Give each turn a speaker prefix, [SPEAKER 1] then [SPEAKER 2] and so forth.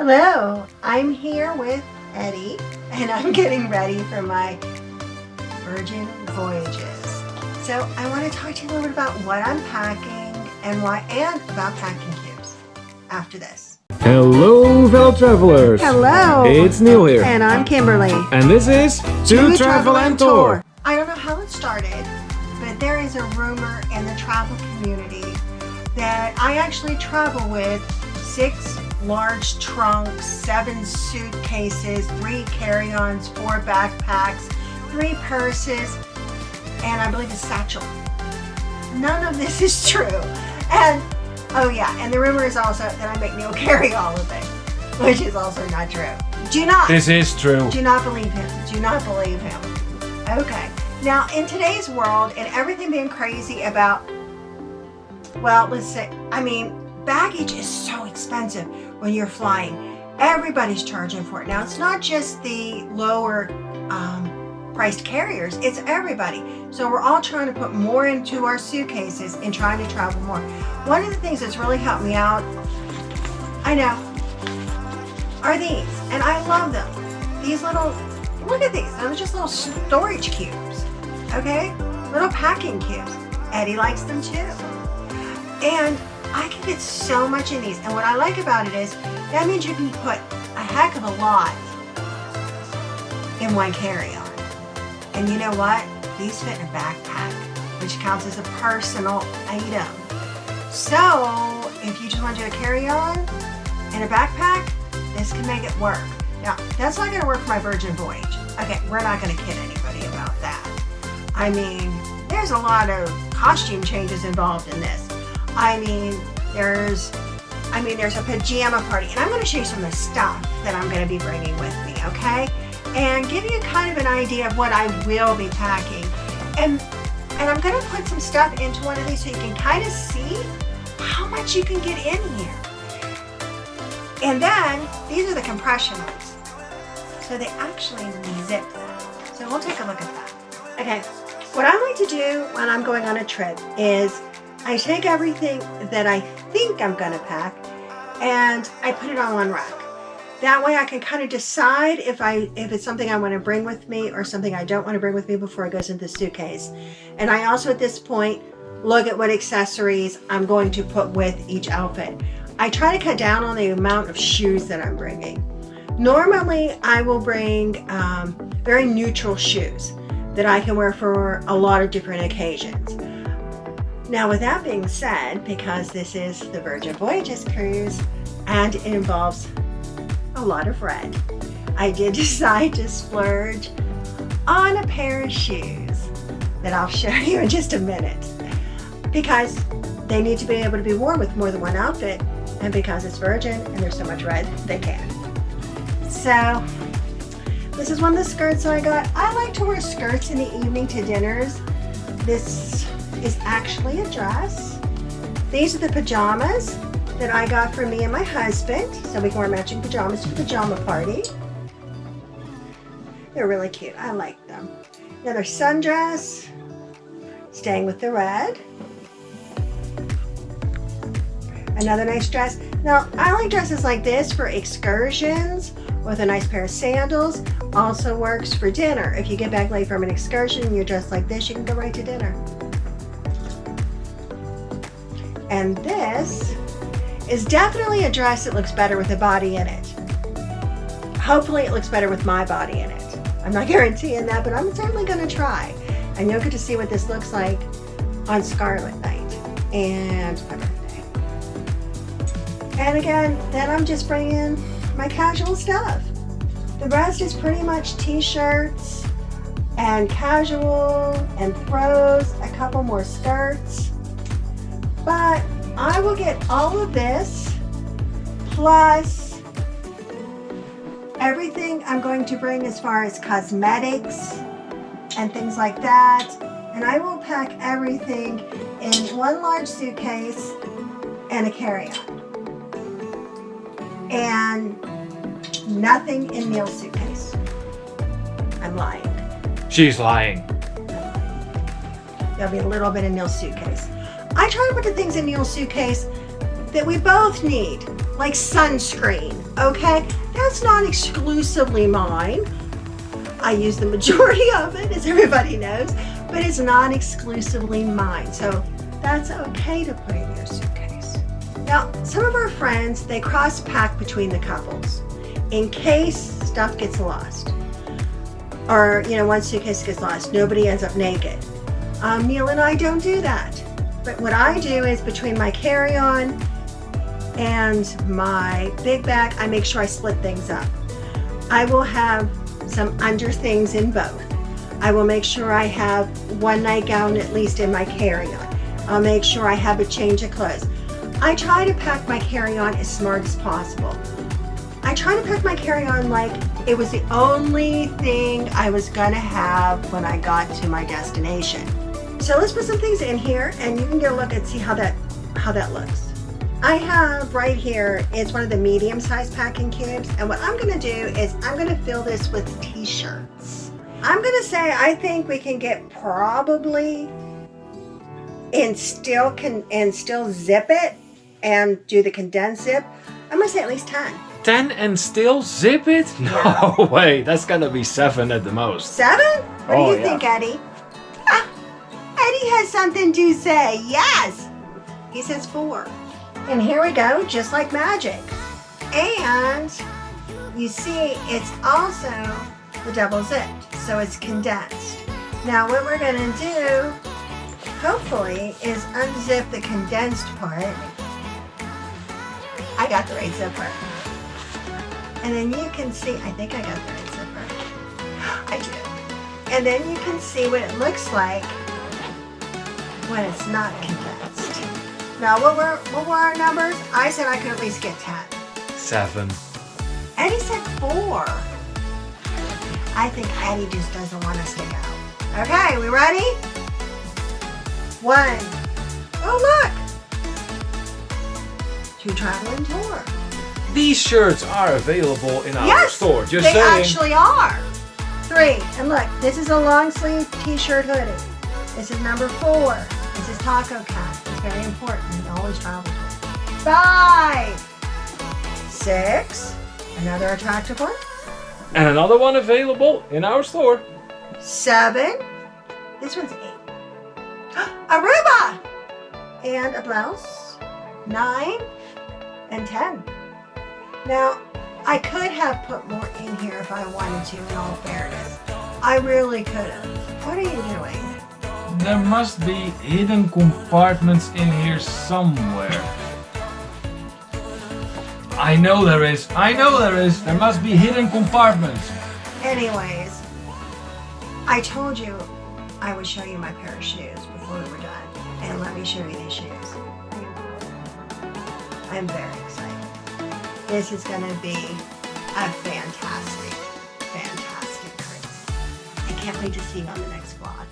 [SPEAKER 1] Hello, I'm here with Eddie and I'm getting ready for my Virgin Voyages. So I want to talk to you a little bit about what I'm packing and about packing cubes after this.
[SPEAKER 2] Hello, fellow travelers.
[SPEAKER 1] Hello.
[SPEAKER 2] It's Neil here.
[SPEAKER 1] And I'm Kimberly.
[SPEAKER 2] And this is To Travel and Tour.
[SPEAKER 1] I don't know how it started, but there is a rumor in the travel community that I actually travel with 6 large trunks, 7 suitcases, 3 carry-ons, 4 backpacks, 3 purses, and I believe a satchel. None of this is true. And oh yeah, and the rumor is also that I make Neil carry all of it, which is also not true.
[SPEAKER 2] This is true.
[SPEAKER 1] Do not believe him. Do not believe him. Okay. Now, in today's world, and everything being crazy about, well, let's say, baggage is so expensive when you're flying. Everybody's charging for it. Now, it's not just the lower priced carriers, it's everybody. So we're all trying to put more into our suitcases and trying to travel more. One of the things that's really helped me out, I know, are these, and I love them. These little, look at these, they're just little storage cubes, okay? Little packing cubes. Eddie likes them too. And I can fit so much in these, and what I like about it is, that means you can put a heck of a lot in one carry-on. And you know what? These fit in a backpack, which counts as a personal item. So, if you just want to do a carry-on and a backpack, this can make it work. Now, that's not going to work for my Virgin Voyage. Okay, we're not going to kid anybody about that. There's a lot of costume changes involved in this. There's a pajama party, and I'm going to show you some of the stuff that I'm going to be bringing with me, okay? And give you kind of an idea of what I will be packing. And I'm going to put some stuff into one of these so you can kind of see how much you can get in here. And then, these are the compression ones. So they actually zip that. So we'll take a look at that. Okay, what I like to do when I'm going on a trip is I take everything that I think I'm going to pack and I put it on one rack. That way I can kind of decide if it's something I want to bring with me or something I don't want to bring with me before it goes into the suitcase. And I also at this point look at what accessories I'm going to put with each outfit. I try to cut down on the amount of shoes that I'm bringing. Normally I will bring very neutral shoes that I can wear for a lot of different occasions. Now, with that being said, because this is the Virgin Voyages cruise and it involves a lot of red, I did decide to splurge on a pair of shoes that I'll show you in just a minute, because they need to be able to be worn with more than one outfit, and because it's Virgin and there's so much red, they can. So this is one of the skirts I got. I like to wear skirts in the evening to dinners. This is actually a dress. These are the pajamas that I got for me and my husband, so we can wear matching pajamas to the pajama party. They're really cute. I like them. Another sundress, staying with the red. Another nice dress. Now, I like dresses like this for excursions with a nice pair of sandals. Also works for dinner. If you get back late from an excursion and you're dressed like this, you can go right to dinner. And this is definitely a dress that looks better with a body in it. Hopefully it looks better with my body in it. I'm not guaranteeing that, but I'm certainly going to try. And you'll get to see what this looks like on Scarlet Night and my birthday. And again, then I'm just bringing my casual stuff. The rest is pretty much t-shirts and casual and throws, a couple more skirts. But I will get all of this plus everything I'm going to bring as far as cosmetics and things like that. And I will pack everything in one large suitcase and a carry-on. And nothing in Neil's suitcase. I'm lying.
[SPEAKER 2] She's lying.
[SPEAKER 1] There'll be a little bit in Neil's suitcase. I try to put the things in Neil's suitcase that we both need, like sunscreen, okay? That's not exclusively mine. I use the majority of it, as everybody knows, but it's not exclusively mine. So that's okay to put in your suitcase. Now, some of our friends, they cross-pack between the couples in case stuff gets lost. Or, one suitcase gets lost. Nobody ends up naked. Neil and I don't do that. But what I do is between my carry-on and my big bag, I make sure I split things up. I will have some under things in both. I will make sure I have one nightgown at least in my carry-on. I'll make sure I have a change of clothes. I try to pack my carry-on as smart as possible. I try to pack my carry-on like it was the only thing I was gonna have when I got to my destination. So let's put some things in here and you can get a look and see how that looks. I have right here, it's one of the medium-sized packing cubes, and what I'm gonna do is I'm gonna fill this with t-shirts. I'm gonna say I think we can get probably and still zip it and do the condensed zip. I'm gonna say at least 10.
[SPEAKER 2] 10 and still zip it? No way, that's gonna be 7 at the most.
[SPEAKER 1] 7? What do you think, Eddie? Eddie has something to say. Yes, he says 4. And here we go, just like magic. And you see, it's also the double zipped, so it's condensed. Now what we're gonna do, hopefully, is unzip the condensed part. I got the right zipper. And then you can see, I think I got the right zipper. I do. And then you can see what it looks like when it's not condensed. Now, what were our numbers? I said I could at least get 10.
[SPEAKER 2] 7.
[SPEAKER 1] Eddie said 4. I think Eddie just doesn't want us to go. Okay, we ready? 1. Oh, look! 2 traveling tour.
[SPEAKER 2] These shirts are available in our store. Just
[SPEAKER 1] they
[SPEAKER 2] saying.
[SPEAKER 1] Actually are. 3. And look, this is a long sleeve t-shirt hoodie. This is number 4. This is taco cap. It's very important. You always travel with. 5. 6. Another attractive one.
[SPEAKER 2] And another one available in our store.
[SPEAKER 1] 7. This one's 8. Aruba! And a blouse. 9 and 10. Now, I could have put more in here if I wanted to, in all fairness. I really could have. What are you doing?
[SPEAKER 2] There must be hidden compartments in here somewhere. I know there is. There must be hidden compartments.
[SPEAKER 1] Anyways, I told you I would show you my pair of shoes before we were done. And let me show you these shoes. I'm very excited. This is going to be a fantastic cruise. I can't wait to see you on the next vlog.